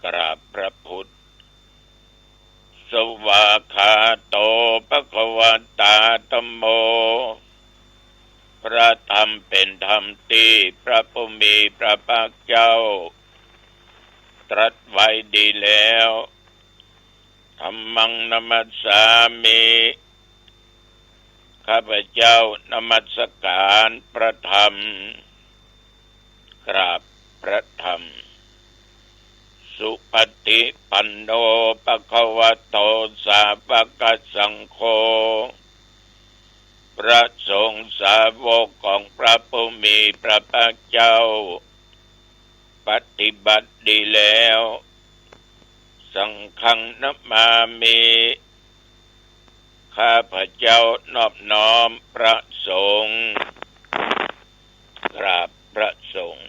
กราบพระพุทธสวากขาโตภควตาธัมโมพระธรรมเป็นธรรมที่พระผู้มีพระภาคเจ้าตรัสไว้ดีแล้วธัมมังนมัสสามิข้าพเจ้านมัสการพระธรรมกราบพระธรรมสุปฏิปันโนภควโตสาวกสังโฆพระสงฆ์สาวกของพระผู้มีพระภาคเจ้าปฏิบัติดีแล้วสังฆังนัมมามิข้าพเจ้านอบน้อมพระสงฆ์กราบพระสงฆ์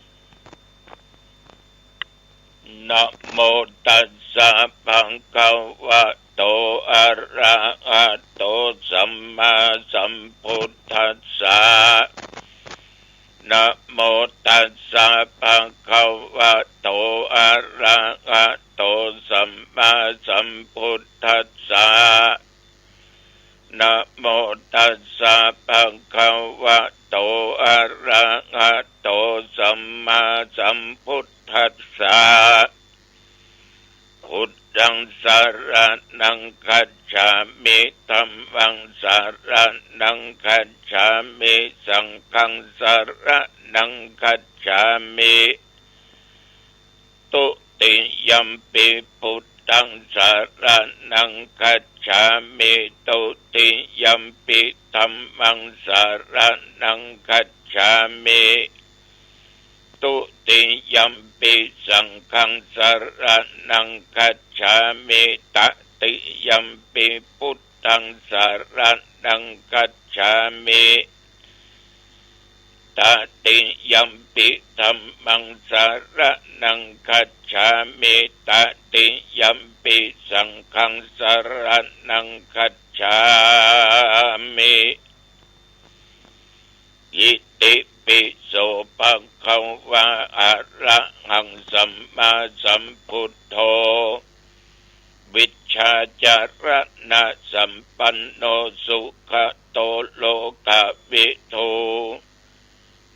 นะโมตัสสะภะคะวะโตอะระหะโตสัมมาสัมพุทธัสสะนะโมตัสสะภะคะวะโตอะระหะโตสัมมาสัมพุทธัสสะนะโมตัสสะภะคะวะโตอะระหะโตสัมมาสัมพุทธัสสะพุทธังสรณังคัจฉามิธัมมังสรณังคัจฉามิสังฆังสรณังคัจฉามิตุติยัมปิพุทธังสรณังคัจฉามิตุติยัมปิธัมมังสรณังคัจฉามิตุติยัมปิสังฆังสรณังคัจฉามิตติยัมปิพุทธังสรณังคัจฉามิตติยัมปิธัมมังสรณังคัจฉามิตติยัมปิสังฆังสรณังคัจฉามิอิติปิโสภะคะวะอะระหังสัมมาสัมพุทโธวิชชาจารณะสัมปันโนสุขโตโลกวิทู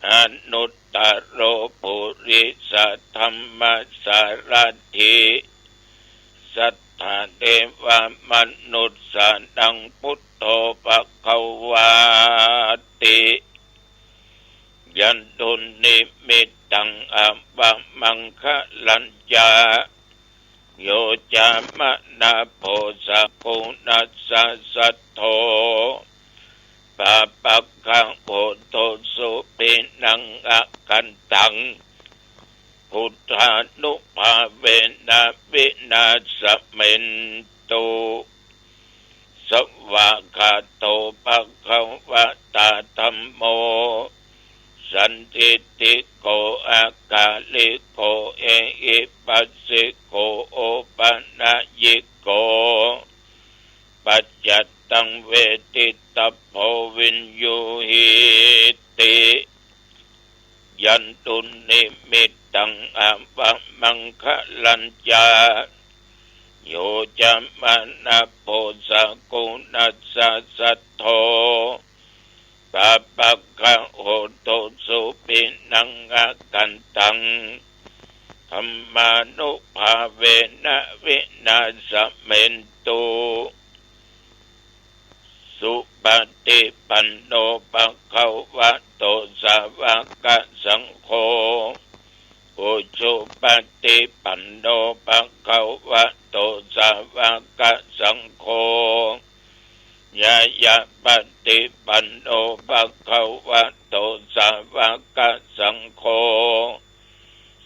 อนุตตโรปุริสธัมมัสสารถิสัทธาเทวมนุษย์สานังพุทโธภควาติยันตุนิมิตตังอัปปมังคะลัญญาโยจามะนาโพสะกุณัสสะสัทโธปะปักขังโพโตสุปินังอะกันตังพุทธานุภาเวนะวินาศเมนตุสวากขาโตภะคะวะตาธัมโมสันทิติโกอากาลิโกเอหิปัสสิโกโอปัญญิโกปัจจัตตังเวทิตาโพวินยูหิติยันตุนิมิตตังอัปปมังคะลัญญาโยจัมมนะโพสะกุณัสสะสัทโธปะปักขะโหโตสุปินังอะกันตังธัมมานุภาเวนะวินาศเมนตุสุปฏิปันโนภควโตสาวกสังโฆอุชุปฏิปันโนภควโตสาวกสังโฆยายะปฏิปันโนภควโตสาวกสังโฆ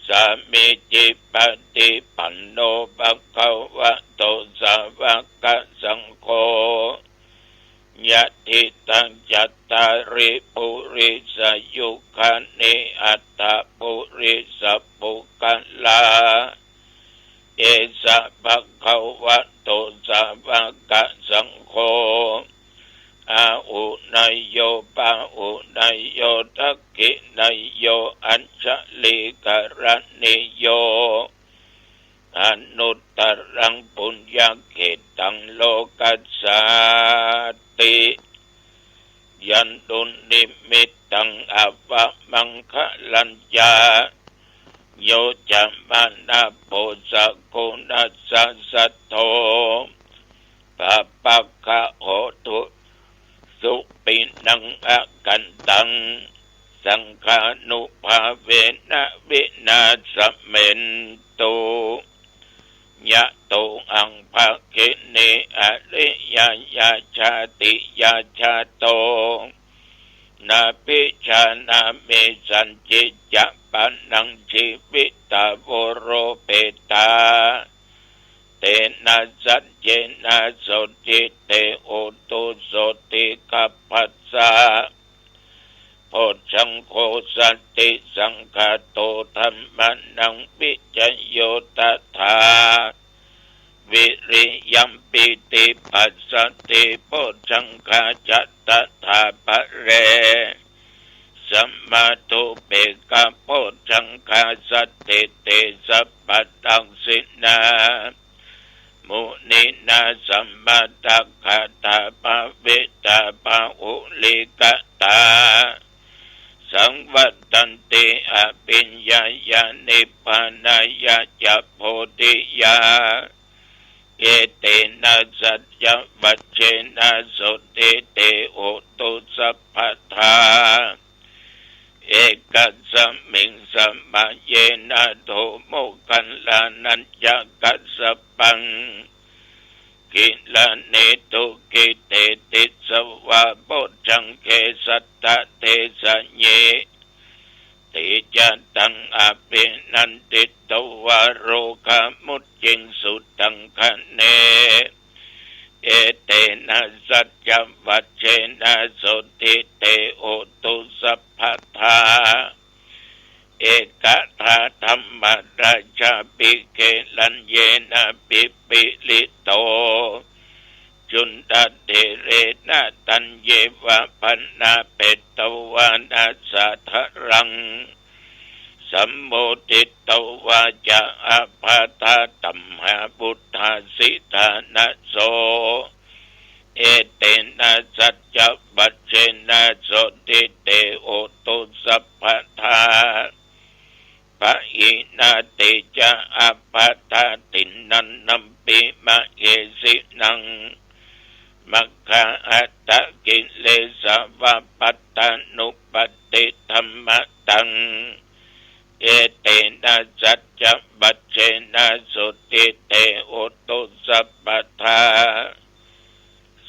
สามิจิปฏิปันโนภควโตสาวกสังโฆยะทิตังจัตตาริปุริสยุคานิอัตตปุริสปุกัลลาเอสะภะคะวะโตสาวกสังโฆอาอุนายโยปะอุนายโยทักขินายโยอัญชลิกรณิโยอ อนุตตรังปุญญเขตังโลกัสสาติยันตุนิมิตตังอวะมังคะลัญญาโยจะมานาโพสะโกนัสสะสัทโธปะปักขะโหตุสุปินังอะกันตังสังฆานุภาเวนะวินาศเมนตุยะโตอังภะเกเนอริยยาชาติยาชาโตนาปิชานาเมสันจิจะปันนังชีวิตาโวโรเปตาเตนะสัจเจนะโสติเตโอตุโสติกัปปัสสะโพชังโคสันติสังฆาโตธัมมานังวิจโยตถาวิริยัมปิติปัสสติโพชังคาจัตตถาปะเรสัมมาตุเปกะโพชังคาสัตติเตสัพพตังสินามุนินาสัมมาตัคาตาภะเวตาภะอุลิกตาสังวัตตันติอภิญญายานิพพานายาจะโพธิยาเอเตนะสัจจวัชเชนะสุติเตโอตุสัพพทาเอกัสสมิงสัมมาเยนะโทโมคัลลานัญญกัสสปังกิลาเนตุกิเตติสวะโพชังเกสัตตะเทสะเยติจัตตังอภินันติตวะโรคามุจจิงสุตังคะเนเอเตนะสัจจวัชเชนะสุติเตโอตุสัพพทาเอกทาธัมมราชาปิเกลัญเยนะปิปิลิโตจุนตเดเรนะตัญเยวะปันนาเปตวานาสัทรังสัมโมทิตวาจะอาภาตาตัมหาบุตธาสิทานะโสเอเตนะสัจจวัชเชนะโสติเตโอตุสัพพทาปะอินาติจะอาภาตาตินันนัมปิมะเอสินังมัคคะอัตตกิเลสวะปัตตานุปติธัมมะตังเอเตนะสัจจวัชเชนะสุติเตโอตุสัพพทา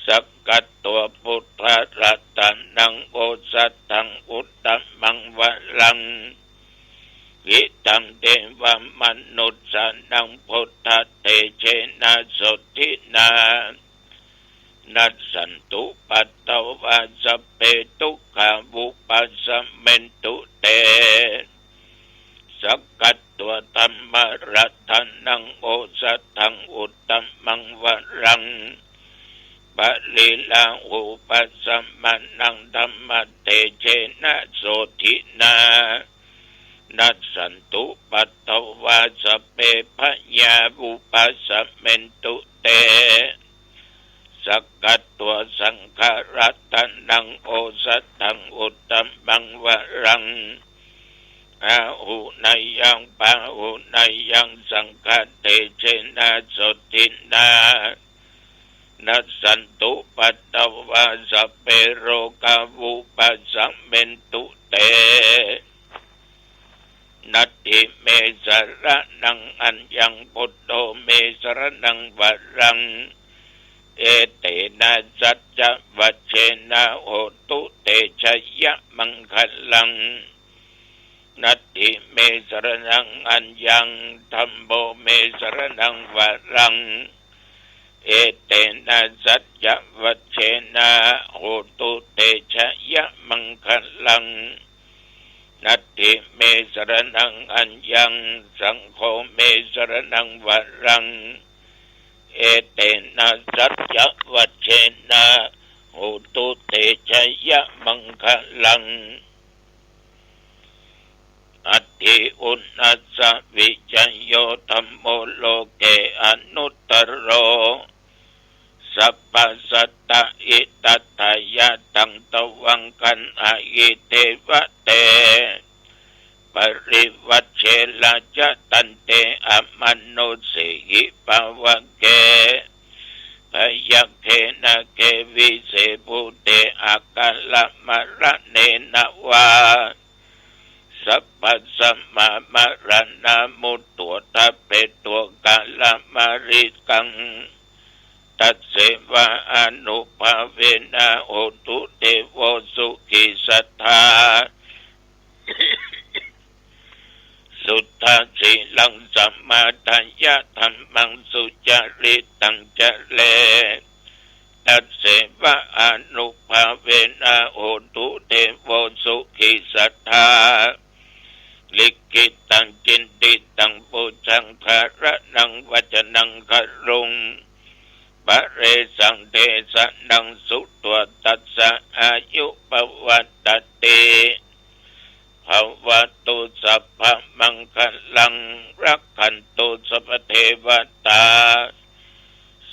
สักกัตตัวพุทธรัตนังโอสัตตังอุตตมังวะลังกิตังเทวมนุษย์สันังพุทธเตเชนะสุทินานัสสันตุปัตตวาสเปตุขาวุปัสสะเมนตุเตสักกัตตัวธรรมรัตนังโอสัตถังอุตตมังวะรังปะลีลาอุปัสสะมานังธรรมเตเชนะโสทินานัสสันตุปัตตวาสเปพยาวุปัสสะเมนตุเตสักกัตตัวสังฆรัตนังโอสัตถังอุตตมังวะรังอาหุนายังปะหุนายังสังฆเตเชนะโสทินานัสสันตุปัตตวาสเปโรกาวุปัสสะเมนตุเตนัตถิเมสรนังอัญญังพุทโธเมสรนังวรังเอเตนะสัจจวัชเชนะโหตุเตชยมังคลังนัตถิเมสรนังอัญญังธัมโมเมสรนังวรังเอเตนะสัจจวัชเชนะโหตุเตชยมังคลังนัตถิเมสรนังอัญญังสังโฆเมสรนังวรังเอเตนะสัจจวัชเชนะโหตุเตชยมังคลังอ อัตถิอุณัสสวิจโยธัมโมโลเกอนุตตโรสัพพสัตตะอิตัตถยะตังตวังกันอายิเทวะเตปริวัชเชละจะตันเตอมนุสิหิปวะเกพยัคเขนะเกวิเสภูเตอากัลมะระเนนะวาสัพพสัมมามะระนามุตตัวทัพเพตัวกาลมาริกังตัสเสวะอนุภาเวนะโหตุเทโวสุขิสัทธาสุทธาสีลังสัมมาทัญญะธรรมังสุจริตังจะเลตัสเสวะอนุภาเวนะโหตุเทโวสุขิสัทธาลิขิตังจินติตังปุชังคาระนังวัจนังครุงปะเรสังเทสะนังสุตัวตัสสะอายุปวัตติภวตุสัพพมังคลังรักขันตุสัพพเทวตา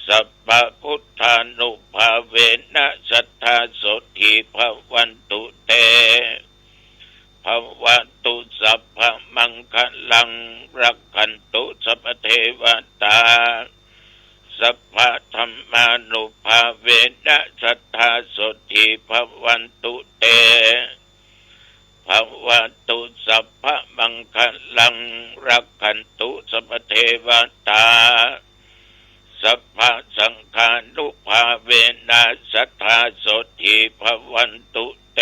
สัพพพุทธานุภาเวนะสัทธาโสทิภวันตุเตภวตุสัพพมังคลังรักขันตุสัพพเทวตาสัพพธรรมานุภาเวนะสัทธาโสทิภวันตุเตภวตุสัพพมังคลังรักขันตุสัพพเทวตาสัพพสังฆานุภาเวนะสัทธาโสทิภวันตุเต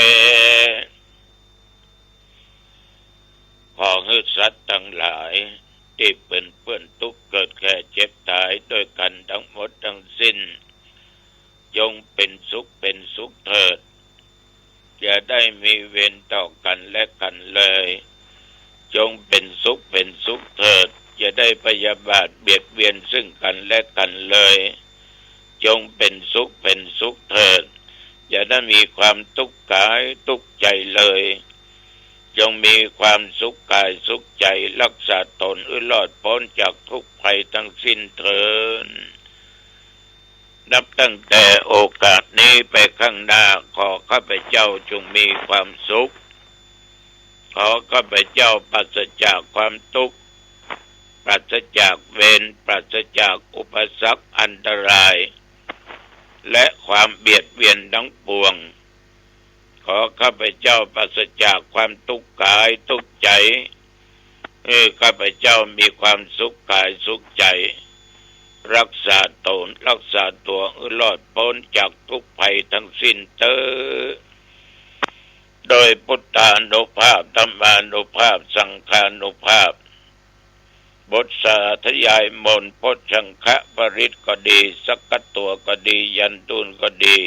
ขอให้สัตว์ทั้งหลายที่เป็นเพื่อนทุกข์เกิดแก่เจ็บตายด้วยกันทั้งหมดทั้งสิ้นจงเป็นสุขเถิดอย่าได้มีเวรต่อกันและกันเลยจงเป็นสุขเถิดอย่าได้พยาบาทเบียดเบียนซึ่งกันและกันเลยจงเป็นสุขเถิดอย่าได้มีความทุกข์กายทุกข์ใจเลยจงมีความสุขกายสุขใจรักษาตนรอดพ้นจากทุกภัยทั้งสิ้นเถิดนับตั้งแต่โอกาสนี้ไปข้างหน้าขอข้าพเจ้าจงมีความสุขขอข้าพเจ้าปราศจากความทุกข์ปราศจากเวรปราศจากอุปสรรคอันตรายและความเบียดเบียนทั้งปวงขอข้าพเจ้าปราศจากความทุกข์กายทุกข์ใจข้าพเจ้ามีความสุขกายสุขใจรักษาตนรักษาตัวรอดพ้นจากทุกภัยทั้งสิ้นเถิดโดยพุทธานุภาพธรรมานุภาพสังฆานุภาพบทสาธยายมนต์พจชังคะปริตก็ดีสักกตัวก็ดียันตุนก็ดี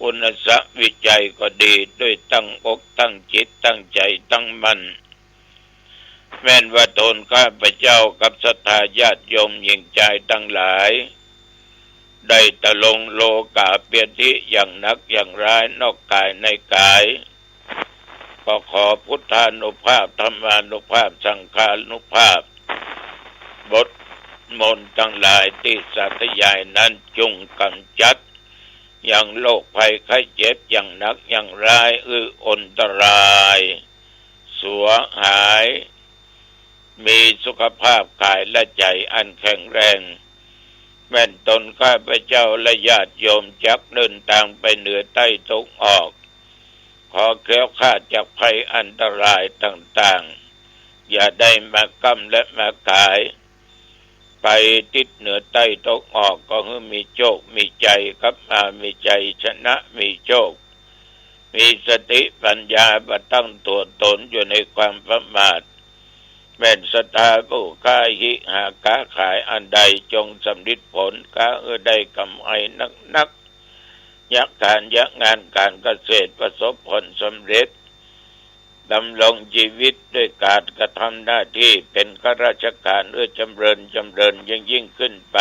อุณสะวิจัยก็ดีด้วยตั้งอกตั้งจิตตั้งใจตั้งมั่นแม้นว่าตนข้าพเจ้ากับศรัทธาญาติโยมหญิงใจทั้งหลายได้ตะลงโลกาเปียทิอย่างนักอย่างร้ายนอกกายในกายก็ขอพุทธานุภาพธรรมานุภาพสังฆานุภาพบทมนต์ทั้งหลายที่สาธยายนั้นจงกำจัดอย่างโรคภัยไข้เจ็บอย่างนักอย่างร้ายอันตรายสัวหายมีสุขภาพกายและใจอันแข็งแรงแม้นตนข้าพเจ้าและญาติโยมจักเดินทางไปเหนือใต้ตกออกขอแคล้วคลาดจากภัยอันตรายต่างๆอย่าได้มากำและมากายไปทิศเหนือใต้ตกออกก็ให้มีโชคมีใจกับมามีใจชนะมีโชคมีสติปัญญาบัตั้งตัวตนอยู่ในความประมาทแม้นศรัทธาผู้ค้าหิหาค้าขายอันใดจงสำเร็จผลค้าได้กำไรนักยักการยักงานการเกษตรประสบผลสำเร็จดำรงชีวิตด้วยการกระทำหน้าที่เป็นข้าราชการจำเริญยิ่งขึ้นไป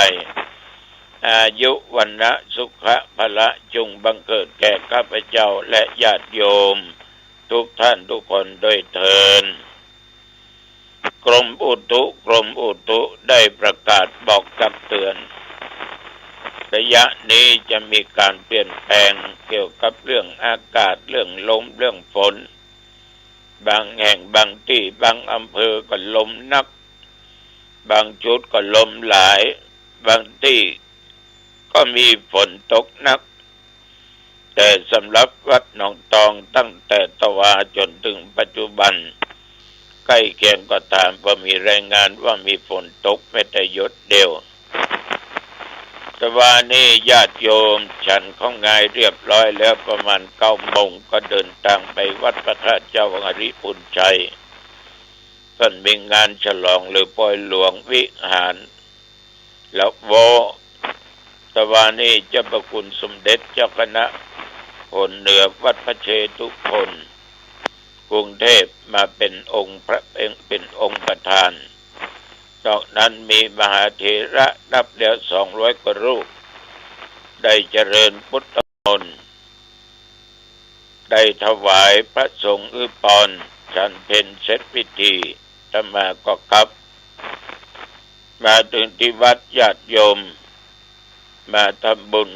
อายุวันนะสุขะพละจงบังเกิดแก่ข้าพเจ้าและญาติโยมทุกท่านทุกคนโดยเถิด กรมอุตุได้ประกาศบอกตักเตือนระยะนี้จะมีการเปลี่ยนแปลงเกี่ยวกับเรื่องอากาศเรื่องลมเรื่องฝนบางแห่งบางที่บางอำเภอก็ลมนักบางจุดก็ลมหลายบางที่ก็มีฝนตกหนักแต่สำหรับวัดหนองตองตั้งแต่ตะวาจนถึงปัจจุบันใกล้เคียงก็ตามว่ามีรายงานว่ามีฝนตกแม้แต่หยดเดียวแต่ว่านี่ญาติโยมฉันของงายเรียบร้อยแล้วประมาณ9 โมงก็เดินทางไปวัดพระธาตุเจ้าอริพุนชัยท่านมีงานฉลองหรือปล่อยหลวงวิหารแล้วแต่ว่านี่เจ้าประคุณสมเด็จเจ้าคณะหนเหนือวัดพระเชตุพนกรุงเทพมาเป็นองค์เป็นองค์ประธานนอกนั้นมีมหาเถระนับแล้ว200 กว่ารูปได้เจริญพุทธมนต์ได้ถวายพระสงฆ์ปอนฉันเพลเสร็จพิธีธรรมาก็กลับมาถึงที่วัดญาติโยมมาทำบุญ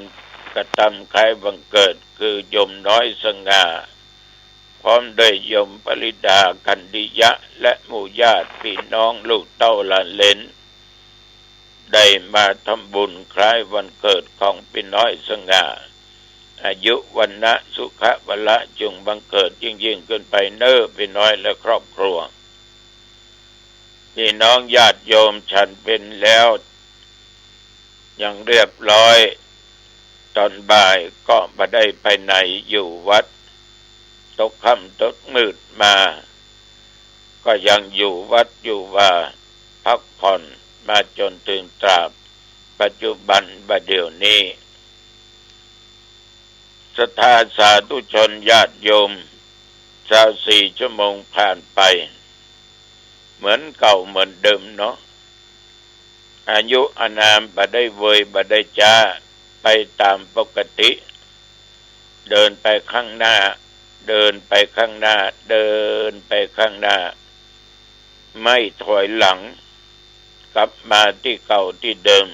กระทำคล้ายบังเกิดคือโยมน้อยสง่าพร้อมด้วยโยมปริดากันดิยะและหมู่ญาติพี่น้องลูกเต้าหลานเหลนได้มาทำบุญคล้ายวันเกิดของพี่น้อยสง่าอายุวันนะสุขะวละจงบังเกิดยิ่งขึ้นไปเน้อพี่น้อยและครอบครัวพี่น้องญาติโยมฉันเป็นแล้วอย่างเรียบร้อยตอนบ่ายก็มาได้ไปไหนอยู่วัดตกค่ำตกมืดมาก็ยังอยู่วัดอยู่ว่าพักผ่อนมาจนถึงตราบปัจจุบันบัดเดี๋ยวนี้ศรัทธาสาธุชนญาติโยม24 ชั่วโมงผ่านไปเหมือนเก่าเหมือนเดิมเนาะอายุอานามบ่ได้เวยบ่ได้จ้าไปตามปกติเดินไปข้างหน้าเดินไปข้างหน้าเดินไปข้างหน้าไม่ถอยหลังกลับมาที่เก่าที่เดิม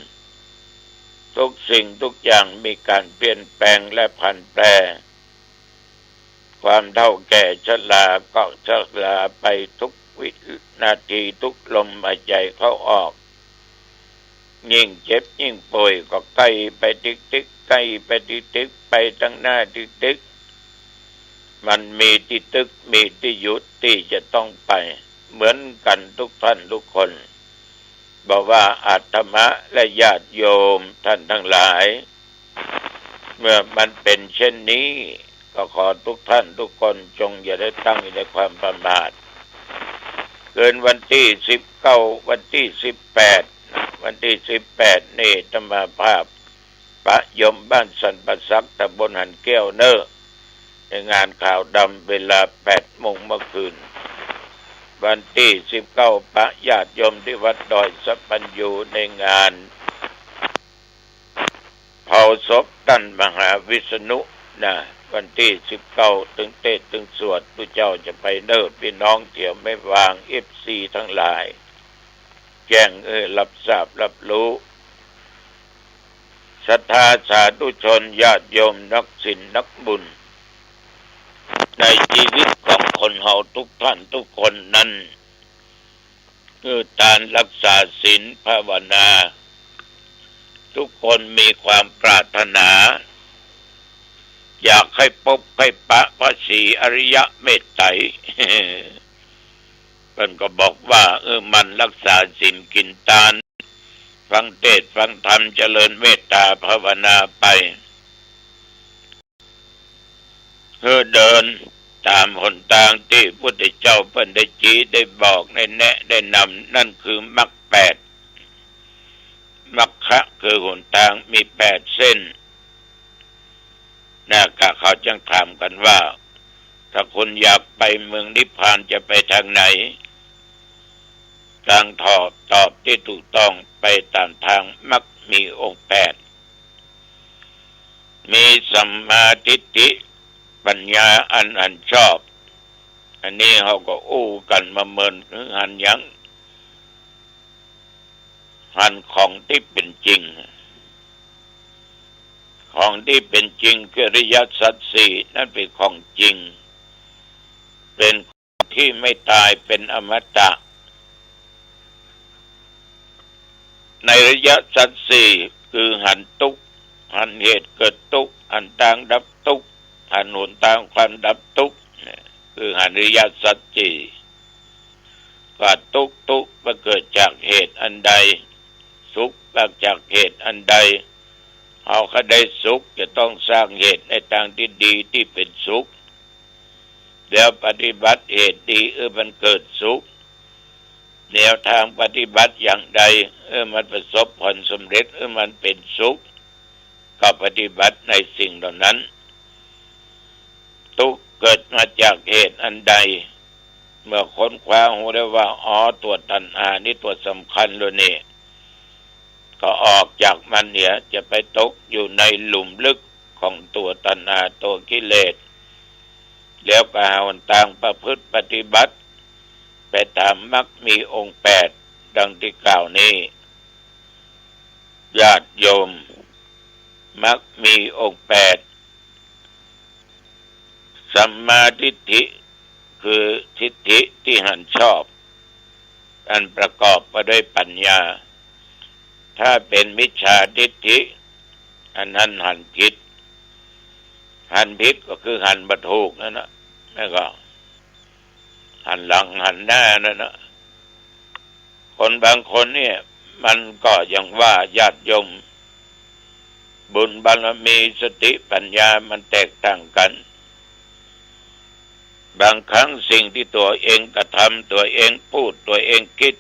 ทุกสิ่งทุกอย่างมีการเปลี่ยนแปลงและผันแปรความเฒ่าแก่ชราก็ชราไปทุกวินาทีทุกลมหายใจเข้าออกยิ่งเจ็บยิ่งป่วยก็ใกล้ไปติ๊กใกล้ไปติ๊กไปตั้งหน้าติ๊กมันมีที่ตึกมีที่หยุดที่จะต้องไปเหมือนกันทุกท่านทุกคนบอกว่าอาตมาและญาติโยมท่านทั้งหลายเมื่อมันเป็นเช่นนี้ก็ขอทุกท่านทุกคนจงอย่าได้ตั้งอยู่ในความประมาทเกินวันที่19วันที่18วันที่18นี่ธรรมาภาพปะยมบ้านสันประสักตำบลหันแก้วเนอในงานข่าวดำเวลา8 โมงเมื่อคืนวันที่19ปะญาติโยมที่วัดดอยสัพพัญญูในงานเผาศพท่านมหาวิษณุนะวันที่19ถึงเทศน์ถึงสวดผู้เจ้าจะไปเนิดพี่น้องเที่ยวไม่วาง FC ทั้งหลายแจ้งรับทราบรับรู้ศรัทธาสาธุชนญาติโยมนักศีลนักบุญในชีวิตของคนเฮาทุกท่านทุกคนนั้นคือการรักษาศีลภาวนาทุกคนมีความปรารถนาอยากให้พบให้ปะพระศรีอริยเมตไตรเพิ่นก็บอกว่ามันรักษาศีลกินทานฟังเทศน์ฟังธรรมเจริญเมตตาภาวนาไปเดินตามหนทางที่พุทธเจ้าเพิ่นได้ชี้ได้บอกได้แนะได้นำนั่นคือมรรค8มรรคะคือหนทางมี8 เส้นก็เขาจึงถามกันว่าถ้าคุณอยากไปเมืองนิพพานจะไปทางไหนทางตอบที่ถูกต้องไปตามทางมรรคมีองค์8มีสัมมาทิฏฐิปัญญาอันชอบอันนี้เขาก็อู้กันมาเมินหันยัง หันของที่เป็นจริงของที่เป็นจริงคืออริยสัจสี่นั่นเป็นของจริงเป็นของที่ไม่ตายเป็นอมตะในอริยสัจสี่คือหันทุกข์หันเหตุเกิดทุกข์หันทางดับทุกข์หันหนทางความดับทุกข์คือหันอริยสัจสี่ก็ทุกข์มาเกิดจากเหตุอันใดสุขมาจากเหตุอันใดเอาก็ได้สุขจะต้องสร้างเหตุในทางที่ดีที่เป็นสุขแล้วปฏิบัติเหตุดีมันเกิดสุขแนวทางปฏิบัติอย่างใดมันประสบผลสำเร็จมันเป็นสุขก็ปฏิบัติในสิ่งเหล่านั้นทุกข์เกิดมาจากเหตุอันใดเมื่อค้นคว้ารู้ได้ว่าตัวตัณหานี่ตัวสำคัญเลยนี่ก็ออกจากมันเนี่ยจะไปตกอยู่ในหลุมลึกของตัวตัณหาตัวกิเลสแล้วก็หาหนทางประพฤติปฏิบัติไปตามมรรคมีองค์8ดังที่กล่าวนี้ญาติโยมมรรคมีองค์8สัมมาทิฏฐิคือทิฏฐิที่หันชอบอันประกอบไปด้วยปัญญาถ้าเป็นมิจฉาทิฏฐิอันนั้นหันผิดก็คือหันบ่ถูกนั่นนะแล้วก็หันหลังหันหน้านั่นนะคนบางคนเนี่ยมันก็อย่างว่าญาติโยมบุญบารมีสติปัญญามันแตกต่างกันบางครั้งสิ่งที่ตัวเองกระทำตัวเองพูดตัวเองคิด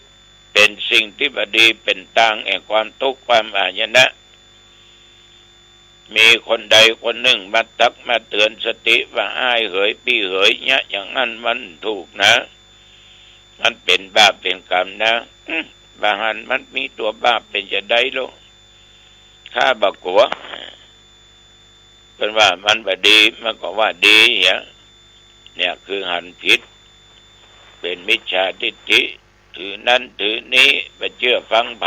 เป็นสิ่งที่บดีเป็นทางแห่งความทุกข์ความอายนะมีคนใดคนหนึ่งมาตักมาเตือนสติว่าอ้ายเหยพี่เหยเนี่ยอย่างนั้นมันถูกนะมันเป็นบาปเป็นกรรมนะบางอันมันมีตัวบาปเป็นจะได้โลข้าบักกัวเป็นว่ามันบดีมันก็ว่าดีเนี่ยคือหันผิดเป็นมิจฉาทิฏฐิถือนั้นถือนี้ไปเชื่อฟังไผ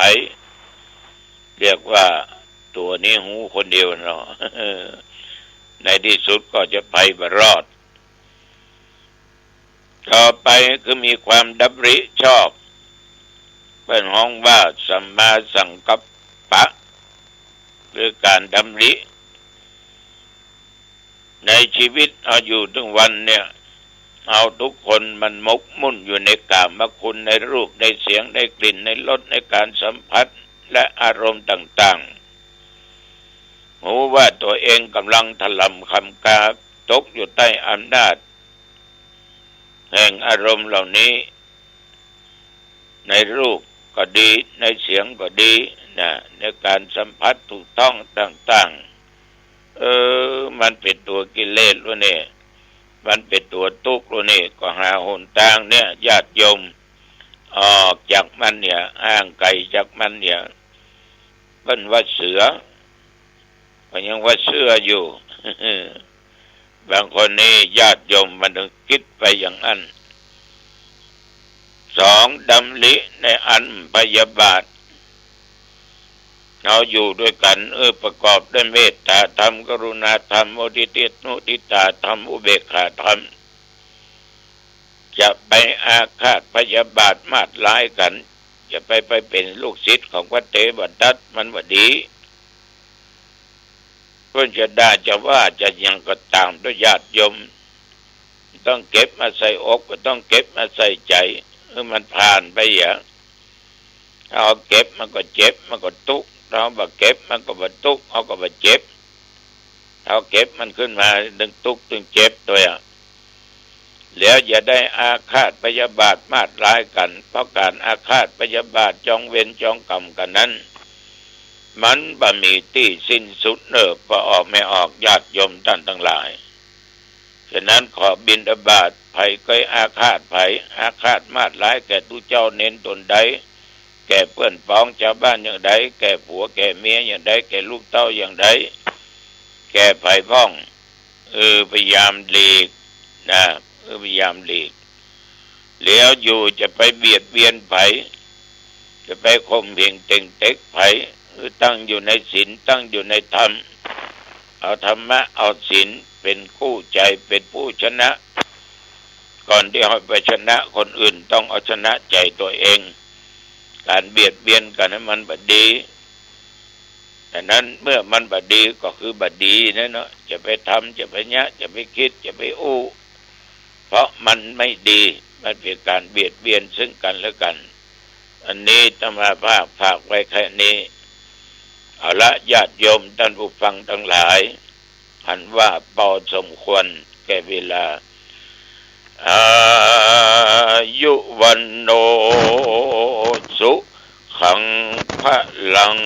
เรียกว่าตัวนี้หูคนเดียวเนาะในที่สุดก็จะไปบ่รอดต่อไปคือมีความดำริชอบเป็นห้องว่าสัมมาสังกัปปะหรือการดำริในชีวิตเอาอยู่ทุกวันเนี่ยเอาทุกคนมันมกมุ่นอยู่ในกามคุณในรูปในเสียงในกลิ่นในรสในการสัมผัสและอารมณ์ต่างๆรู้ว่าตัวเองกำลังถลำคำกาตกอยู่ใต้อำนาจแห่งอารมณ์เหล่านี้ในรูปก็ดีในเสียงก็ดีนะในการสัมผัสถูกต้องต่างๆมันเป็นตัวกิเลสแล้วเนี่ยมันเป็นตัวทุกข์แล้วนี่ก็หาหนทางเนี่ยญาติโยมออกจากมันเนี่ยห่างไกลจากมันเนี่ยเป็นว่าเสือก็ยังว่าเสืออยู่ บางคนนี่ญาติโยมมันต้องคิดไปอย่างนั้น2ดำริในอันพยาบาทเราอยู่ด้วยกันประกอบด้วยเมตตาธรรมกรุณาธรรมมุทิตาธรรมอุเบกขาธรรมจะไปอาฆาตพยาบาทมาดร้ายกันจะไปเป็นลูกศิษย์ของพระเถรทัตมันบ่ดีก็จะด่าจะว่าจะยังก็ตามด้วยญาติโยมต้องเก็บมาใส่อกก็ต้องเก็บมาใส่ใจมันผ่านไปเอาเก็บมันก็เจ็บมันก็ทุกข์เราบ่เก็บมันก็บ่ทุกข์เอาก็บ่เจ็บเอาเก็บมันขึ้นมาดึงทุกข์ดึงเจ็บตัวแล้วอย่าได้อาฆาตพยาบาทมาดร้ายกันเพราะการอาฆาตพยาบาทจองเวรจองกรรมกันนั้นมันบ่มีที่สิ้นสุดพอออกไม่ออกญาติโยมท่านทั้งหลายฉะนั้นขอบิณฑบาตไผเคยอาฆาตไผอาฆาตมาดร้ายแก่ทุเจ้าเน้นตนใดแก่เพื่อนพ้องชาวบ้านอย่างใดแก่ผัวแก่เมียอย่างใดแก่ลูกเต้าอย่างใดแก่ไผพ้องพยายามหลีกนะพยายามหลีกแล้วอยู่จะไปเบียดเบียนไผ จะไปข่มเหงเต็งเต็กไผหรือตั้งอยู่ในศีลตั้งอยู่ในธรรมเอาธรรมะเอาศีลเป็นคู่ใจเป็นผู้ชนะก่อนที่เราไปชนะคนอื่นต้องเอาชนะใจตัวเองการเบียดเบียนกันให้มันบดีแต่นั้นเมื่อมันบดีก็คือบดีนะเนาะจะไปทำจะไปยะจะไปคิดจะไปอู้เพราะมันไม่ดีมันเป็นการเบียดเบียนซึ่งกันและกันอันนี้ธรรมภาพฝากไว้แค่นี้เอาละญาติโยมท่านผู้ฟังทั้งหลายหันว่าพอสมควรแก่เวลาอายุวันโนสุขังพลัง